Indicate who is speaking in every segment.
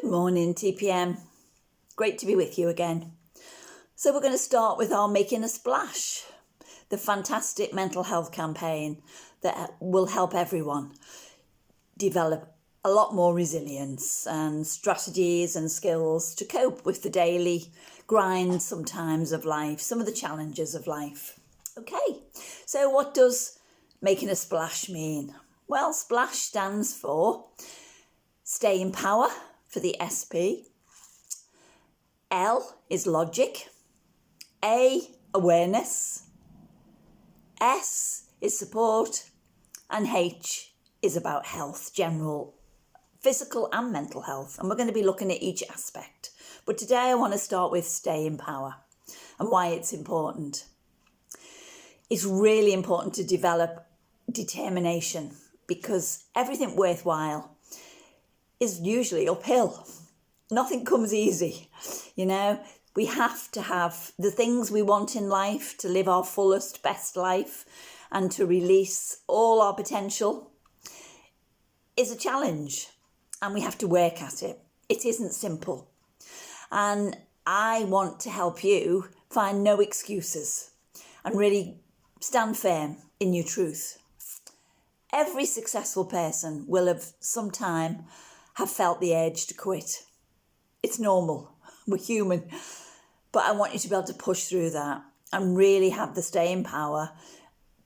Speaker 1: Good morning, TPM. Great to be with you again. So we're going to start with our Making a Splash, the fantastic mental health campaign that will help everyone develop a lot more resilience and strategies and skills to cope with the daily grind sometimes of life, some of the challenges of life. Okay, so what does Making a Splash mean? Well, SPLASH stands for Stay in Power, for the SP. L is logic. A, awareness. S is support. And H is about health, general physical and mental health. And we're going to be looking at each aspect. But today I want to start with stay in power and why it's important. It's really important to develop determination because everything worthwhile is usually uphill. Nothing comes easy. We have to have the things we want in life to live our fullest, best life and to release all our potential is a challenge and we have to work at it. It isn't simple. And I want to help you find no excuses and really stand firm in your truth. Every successful person will have felt the urge to quit. It's normal. We're human. But I want you to be able to push through that and really have the staying power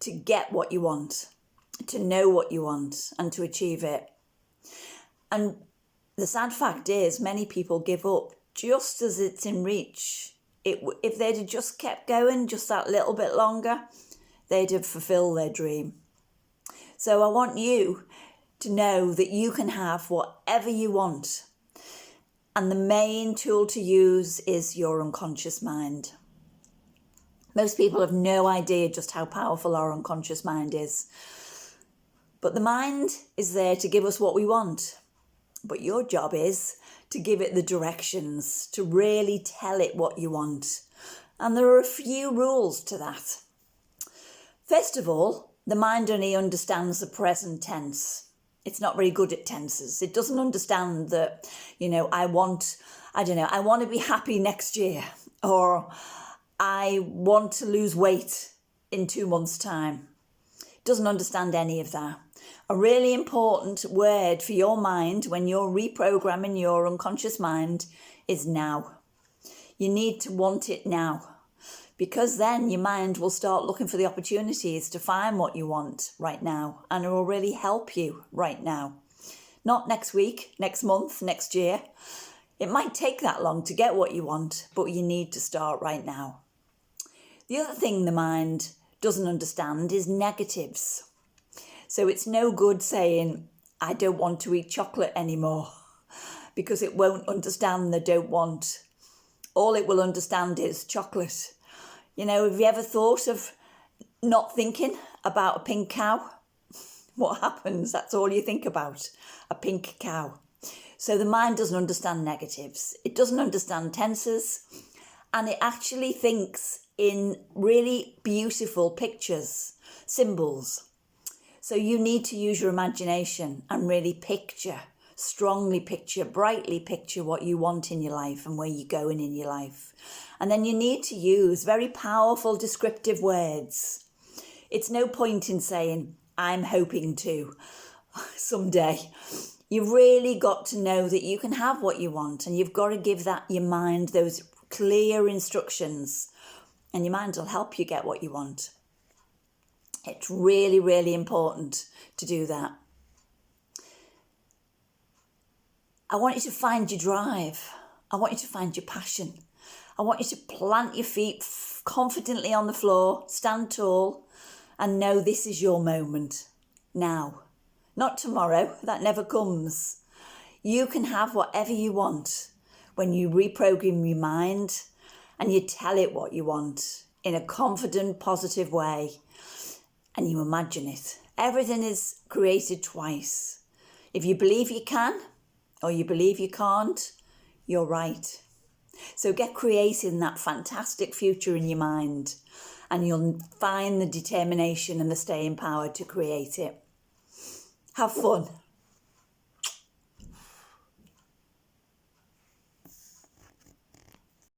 Speaker 1: to get what you want, to know what you want and to achieve it. And the sad fact is many people give up just as it's in reach. If they'd have just kept going just that little bit longer, they'd have fulfilled their dream. So I want you to know that you can have whatever you want. And the main tool to use is your unconscious mind. Most people have no idea just how powerful our unconscious mind is. But the mind is there to give us what we want. But your job is to give it the directions, to really tell it what you want. And there are a few rules to that. First of all, the mind only understands the present tense. It's not very good at tenses. It doesn't understand that, I want to be happy next year, or I want to lose weight in 2 months' time. It doesn't understand any of that. A really important word for your mind when you're reprogramming your unconscious mind is now. You need to want it now. Because then your mind will start looking for the opportunities to find what you want right now. And it will really help you right now. Not next week, next month, next year. It might take that long to get what you want, but you need to start right now. The other thing the mind doesn't understand is negatives. So it's no good saying, I don't want to eat chocolate anymore, because it won't understand the don't want. All it will understand is chocolate. Have you ever thought of not thinking about a pink cow? What happens? That's all you think about, a pink cow. So the mind doesn't understand negatives. It doesn't understand tenses, and it actually thinks in really beautiful pictures, symbols. So you need to use your imagination and really strongly picture, brightly picture what you want in your life and where you're going in your life. And then you need to use very powerful descriptive words. It's no point in saying, I'm hoping to someday. You've really got to know that you can have what you want, and you've got to give your mind those clear instructions, and your mind will help you get what you want. It's really, really important to do that. I want you to find your drive. I want you to find your passion. I want you to plant your feet confidently on the floor, stand tall, and know this is your moment now. Not tomorrow, that never comes. You can have whatever you want when you reprogram your mind and you tell it what you want in a confident, positive way, and you imagine it. Everything is created twice. If you believe you can, or you believe you can't, you're right. So get creating that fantastic future in your mind, and you'll find the determination and the staying power to create it. Have fun.